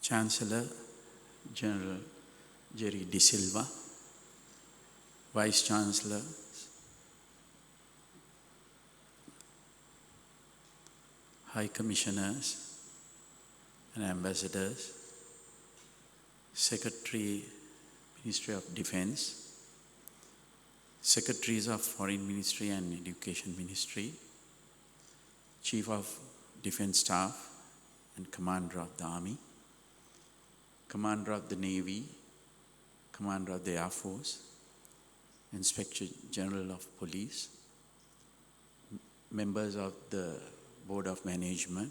Chancellor General Jerry De Silva, Vice Chancellor High Commissioners and Ambassadors, Secretary, Ministry of Defense, Secretaries of Foreign Ministry and Education Ministry, Chief of Defense Staff and Commander of the Army, Commander of the Navy, Commander of the Air Force, Inspector General of Police, members of the Board of Management,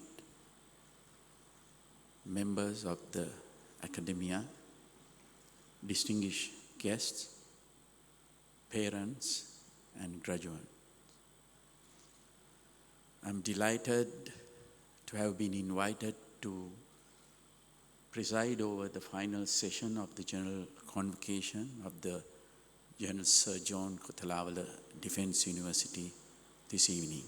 members of the academia, distinguished guests, parents, and graduates. I'm delighted to have been invited to preside over the final session of the General Convocation of the General Sir John Kotalawala Defence University this evening.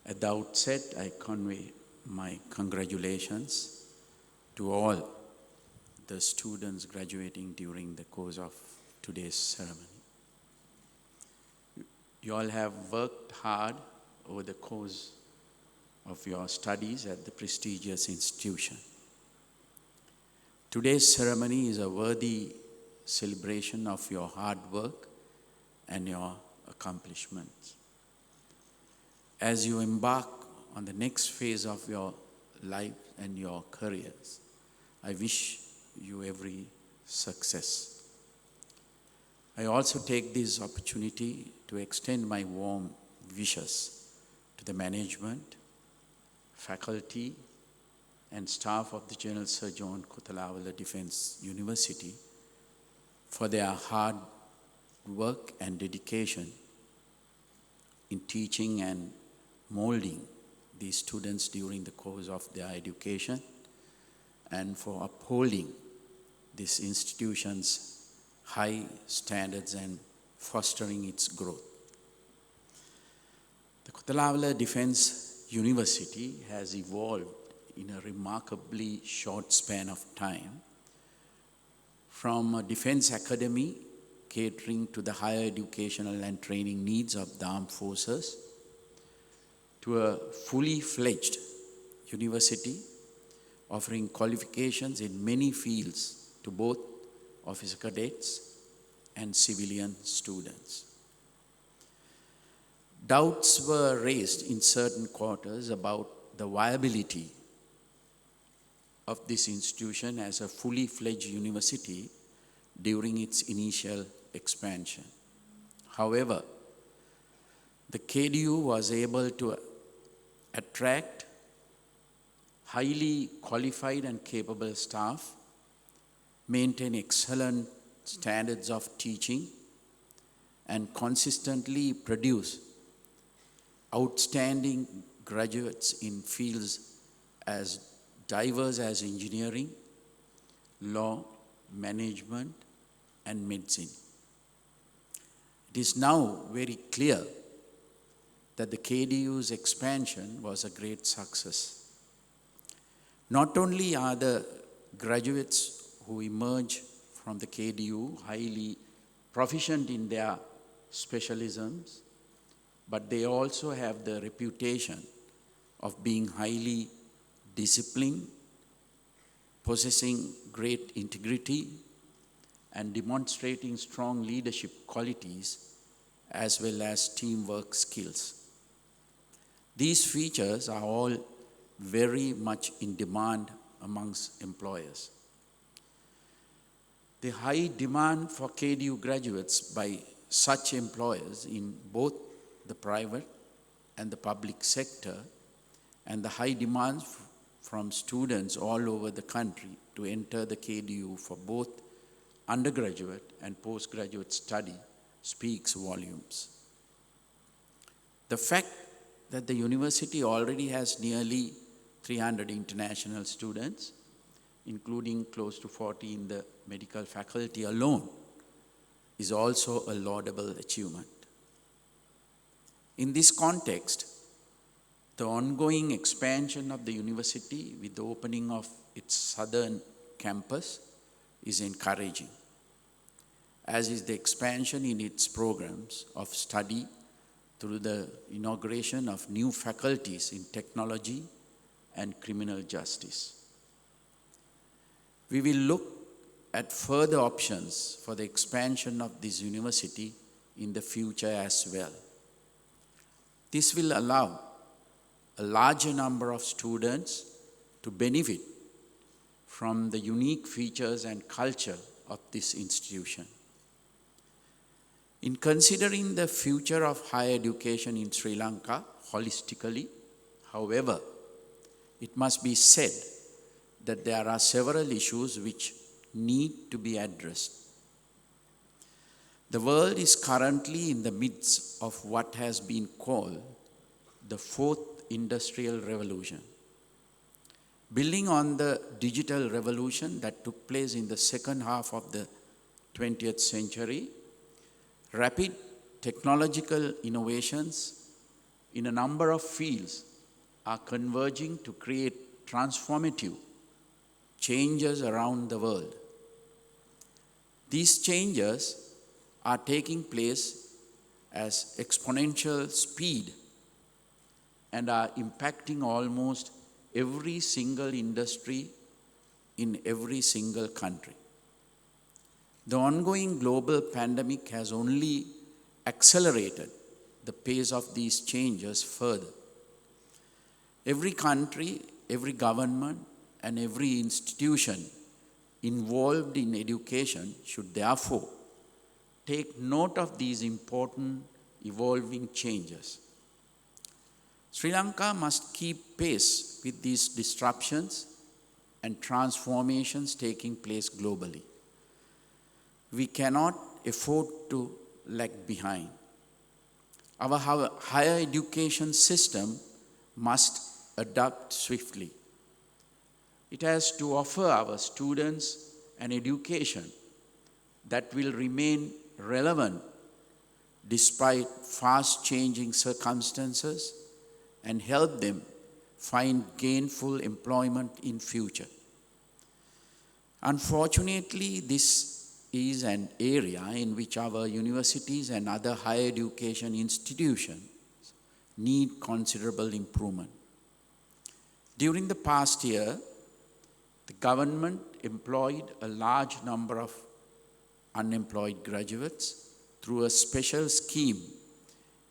At the outset, I convey my congratulations to all the students graduating during the course of today's ceremony. You all have worked hard over the course of your studies at the prestigious institution. Today's ceremony is a worthy celebration of your hard work and your accomplishments. As you embark on the next phase of your life and your careers, I wish you every success. I also take this opportunity to extend my warm wishes to the management, faculty, and staff of the General Sir John Kotalawala Defence University for their hard work and dedication in teaching and molding these students during the course of their education, and for upholding this institution's high standards and fostering its growth. The Kotalawala Defence University has evolved in a remarkably short span of time from a defence academy catering to the higher educational and training needs of the armed forces to a fully fledged university offering qualifications in many fields to both officer cadets and civilian students. Doubts were raised in certain quarters about the viability of this institution as a fully fledged university during its initial expansion. However, the KDU was able to attract highly qualified and capable staff, maintain excellent standards of teaching, and consistently produce outstanding graduates in fields as diverse as engineering, law, management, and medicine. It is now very clear that the KDU's expansion was a great success. Not only are the graduates who emerge from the KDU highly proficient in their specialisms, but they also have the reputation of being highly disciplined, possessing great integrity, and demonstrating strong leadership qualities as well as teamwork skills. These features are all very much in demand amongst employers. The high demand for KDU graduates by such employers in both the private and the public sector, and the high demands from students all over the country to enter the KDU for both undergraduate and postgraduate study speaks volumes. The fact that the university already has nearly 300 international students, including close to 40 in the medical faculty alone, is also a laudable achievement. In this context, The ongoing expansion of the university with the opening of its southern campus is encouraging, as is the expansion in its programs of study through the inauguration of new faculties in technology and criminal justice. We will look at further options for the expansion of this university in the future as well. This will allow a larger number of students to benefit from the unique features and culture of this institution. In considering the future of higher education in Sri Lanka holistically, however, it must be said that there are several issues which need to be addressed. The world is currently in the midst of what has been called the fourth industrial revolution. Building on the digital revolution that took place in the second half of the 20th century, rapid technological innovations in a number of fields are converging to create transformative changes around the world. These changes are taking place as exponential speed and are impacting almost every single industry in every single country. The ongoing global pandemic has only accelerated the pace of these changes further. Every country, every government, and every institution involved in education should therefore take note of these important evolving changes. Sri Lanka must keep pace with these disruptions and transformations taking place globally. We cannot afford to lag behind. Our higher education system must adapt swiftly. It has to offer our students an education that will remain relevant despite fast-changing circumstances and help them find gainful employment in future. Unfortunately, this is an area in which our universities and other higher education institutions need considerable improvement. During the past year, the government employed a large number of unemployed graduates through a special scheme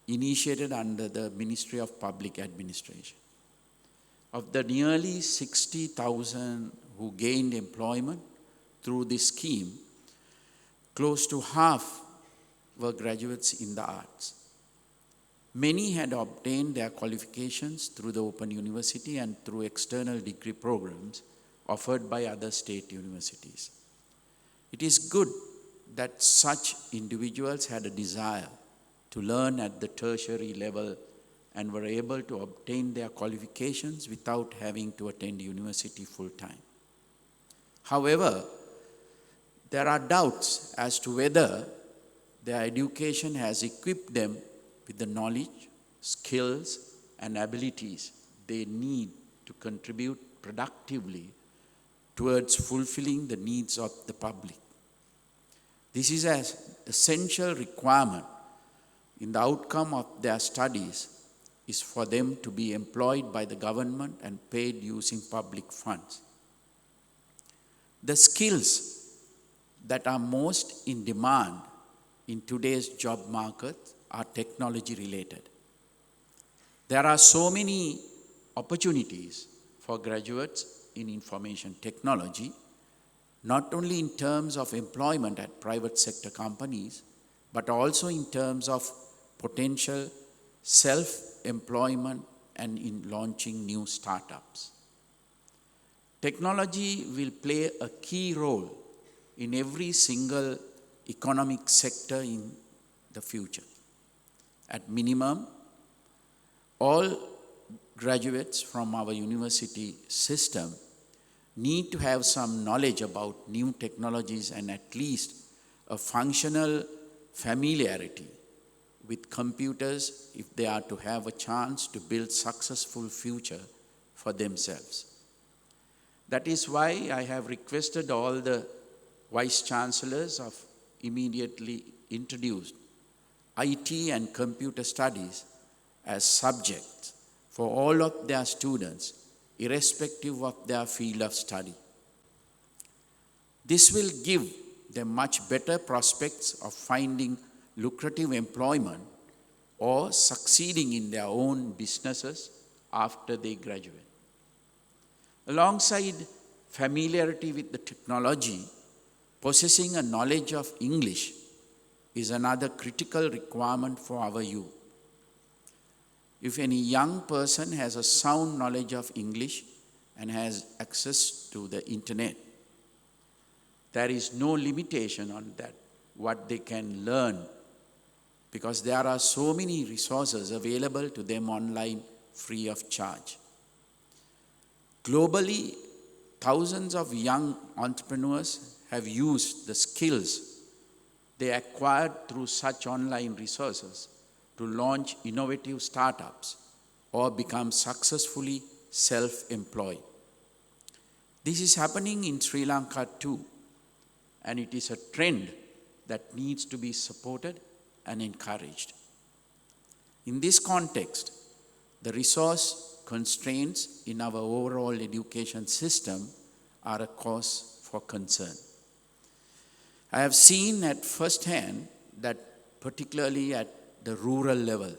initiated under the Ministry of Public Administration. Of the nearly 60,000 who gained employment through this scheme, close to half were graduates in the arts. Many had obtained their qualifications through the Open University and through external degree programs offered by other state universities. It is good that such individuals had a desire to learn at the tertiary level and were able to obtain their qualifications without having to attend university full-time. However, there are doubts as to whether their education has equipped them with the knowledge, skills, and abilities they need to contribute productively towards fulfilling the needs of the public. This is an essential requirement in the outcome of their studies is for them to be employed by the government and paid using public funds. The skills that are most in demand in today's job market are technology related. There are so many opportunities for graduates in information technology, not only in terms of employment at private sector companies, but also in terms of potential self-employment and in launching new startups. Technology will play a key role in every single economic sector in the future. At minimum, all graduates from our university system need to have some knowledge about new technologies and at least a functional familiarity with computers if they are to have a chance to build successful future for themselves. That is why I have requested all the vice chancellors of immediately introduced IT and computer studies as subjects for all of their students, irrespective of their field of study. This will give them much better prospects of finding lucrative employment or succeeding in their own businesses after they graduate. Alongside familiarity with the technology, possessing a knowledge of English is another critical requirement for our youth. If any young person has a sound knowledge of English and has access to the internet, there is no limitation on that, what they can learn, because there are so many resources available to them online free of charge. Globally, thousands of young entrepreneurs have used the skills they acquired through such online resources to launch innovative startups or become successfully self-employed. This is happening in Sri Lanka too, and it is a trend that needs to be supported and encouraged. In this context, the resource constraints in our overall education system are a cause for concern. I have seen at first hand that particularly at the rural level,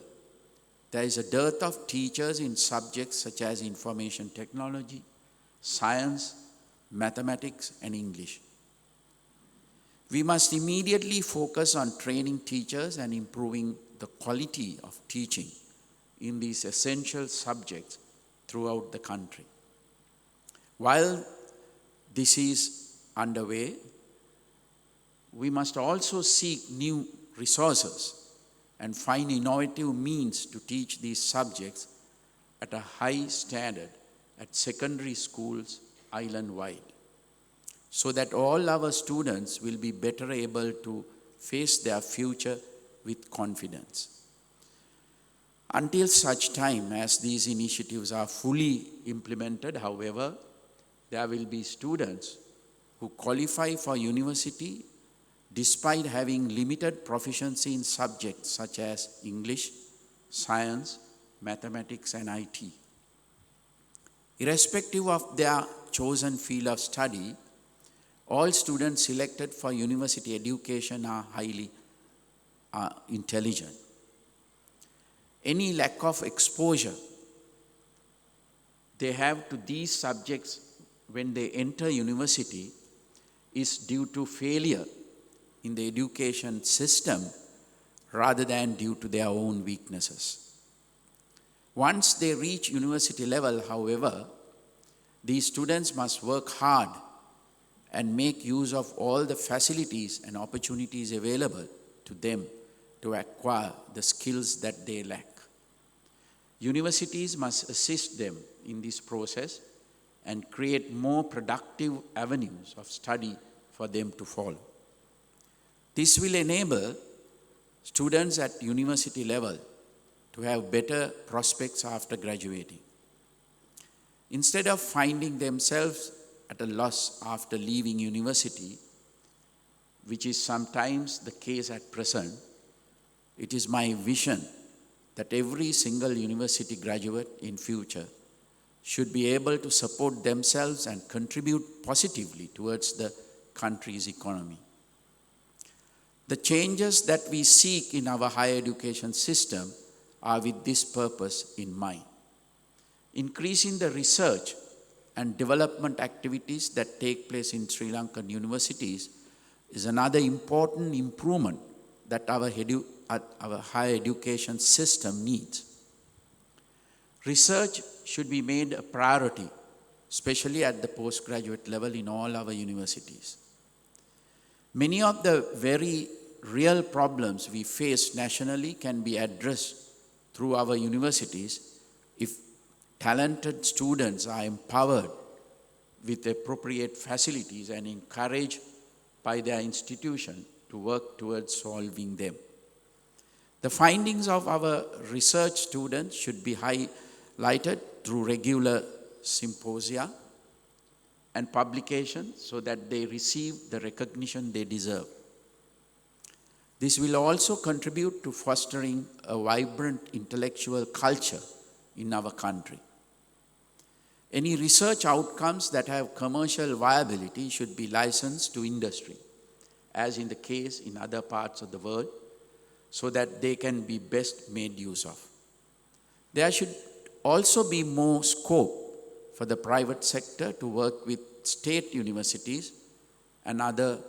there is a dearth of teachers in subjects such as information technology, science, mathematics, and English. We must immediately focus on training teachers and improving the quality of teaching in these essential subjects throughout the country. While this is underway, we must also seek new resources and find innovative means to teach these subjects at a high standard at secondary schools island-wide, so that all our students will be better able to face their future with confidence. Until such time as these initiatives are fully implemented, however, there will be students who qualify for university despite having limited proficiency in subjects such as English, science, mathematics, and IT. Irrespective of their chosen field of study, all students selected for university education are highly intelligent. Any lack of exposure they have to these subjects when they enter university is due to failure in the education system rather than due to their own weaknesses. Once they reach university level, however, these students must work hard and make use of all the facilities and opportunities available to them to acquire the skills that they lack. Universities must assist them in this process and create more productive avenues of study for them to follow. This will enable students at university level to have better prospects after graduating. Instead of finding themselves at a loss after leaving university, which is sometimes the case at present, it is my vision that every single university graduate in future should be able to support themselves and contribute positively towards the country's economy. The changes that we seek in our higher education system are with this purpose in mind. Increasing the research and development activities that take place in Sri Lankan universities is another important improvement that our higher education system needs. Research should be made a priority, especially at the postgraduate level in all our universities. Many of the very real problems we face nationally can be addressed through our universities if talented students are empowered with appropriate facilities and encouraged by their institution to work towards solving them. The findings of our research students should be highlighted through regular symposia and publications so that they receive the recognition they deserve. This will also contribute to fostering a vibrant intellectual culture in our country. Any research outcomes that have commercial viability should be licensed to industry, as in the case in other parts of the world, so that they can be best made use of. There should also be more scope for the private sector to work with state universities and other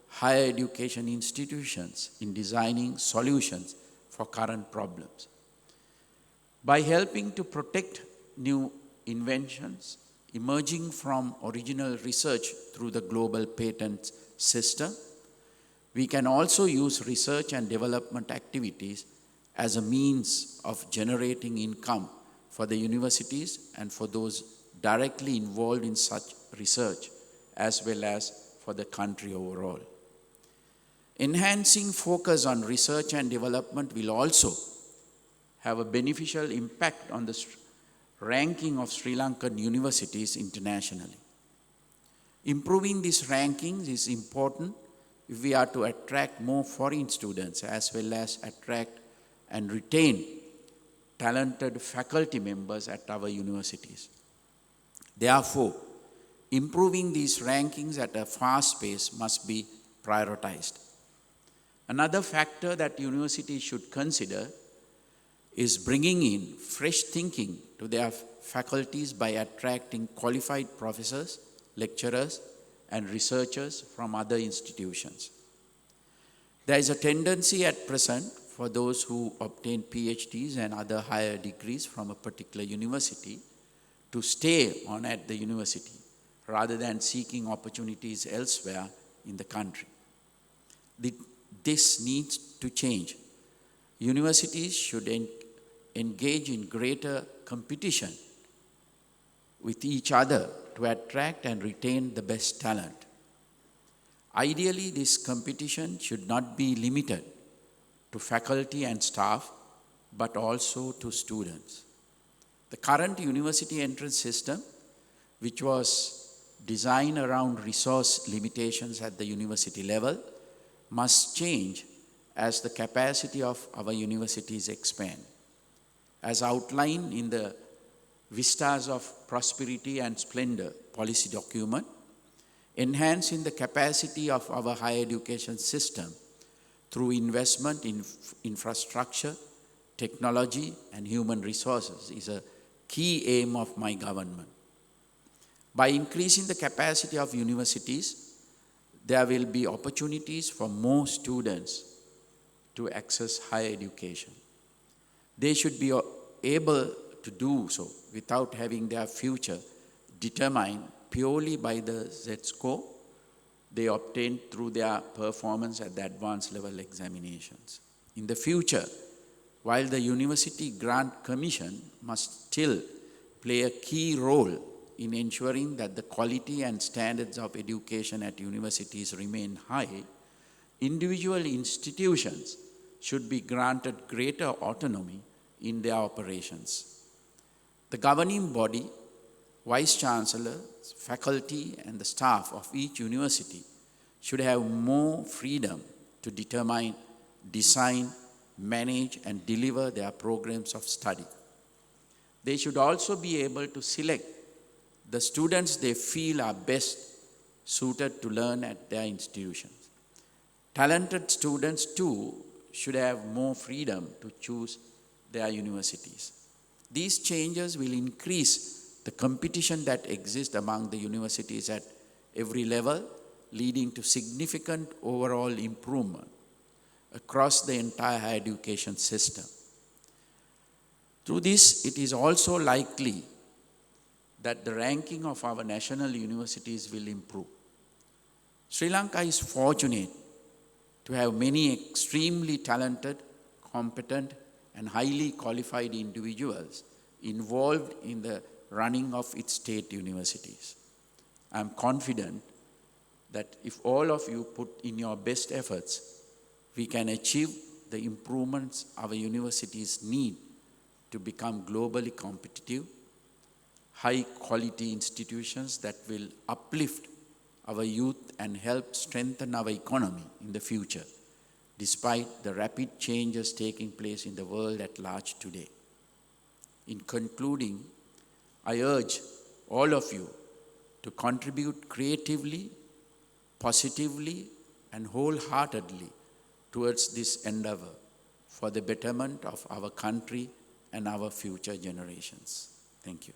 higher education institutions in designing solutions for current problems. By helping to protect new inventions emerging from original research through the global patent system, we can also use research and development activities as a means of generating income for the universities and for those directly involved in such research, as well as for the country overall. Enhancing focus on research and development will also have a beneficial impact on the ranking of Sri Lankan universities internationally. Improving these rankings is important if we are to attract more foreign students, as well as attract and retain talented faculty members at our universities. Therefore, improving these rankings at a fast pace must be prioritized. Another factor that universities should consider is bringing in fresh thinking to their faculties by attracting qualified professors, lecturers, and researchers from other institutions. There is a tendency at present for those who obtain PhDs and other higher degrees from a particular university to stay on at the university rather than seeking opportunities elsewhere in the country. This needs to change. Universities should engage in greater competition with each other to attract and retain the best talent. Ideally, this competition should not be limited to faculty and staff, but also to students. The current university entrance system, which was designed around resource limitations at the university level, must change as the capacity of our universities expand. As outlined in the Vistas of Prosperity and Splendor policy document, enhancing the capacity of our higher education system through investment in infrastructure, technology, and human resources is a key aim of my government. By increasing the capacity of universities, there will be opportunities for more students to access higher education. They should be able to do so without having their future determined purely by the Z-score they obtained through their performance at the advanced level examinations. In the future, while the University Grant Commission must still play a key role in ensuring that the quality and standards of education at universities remain high, individual institutions should be granted greater autonomy in their operations. The governing body, vice-chancellor, faculty, and the staff of each university should have more freedom to determine, design, manage, and deliver their programs of study. They should also be able to select the students they feel are best suited to learn at their institutions. Talented students too should have more freedom to choose their universities. These changes will increase the competition that exists among the universities at every level, leading to significant overall improvement across the entire higher education system. Through this, it is also likely that the ranking of our national universities will improve. Sri Lanka is fortunate to have many extremely talented, competent, and highly qualified individuals involved in the running of its state universities. I am confident that if all of you put in your best efforts, we can achieve the improvements our universities need to become globally competitive, high quality institutions that will uplift our youth and help strengthen our economy in the future, despite the rapid changes taking place in the world at large today. In concluding, I urge all of you to contribute creatively, positively, and wholeheartedly towards this endeavor for the betterment of our country and our future generations. Thank you.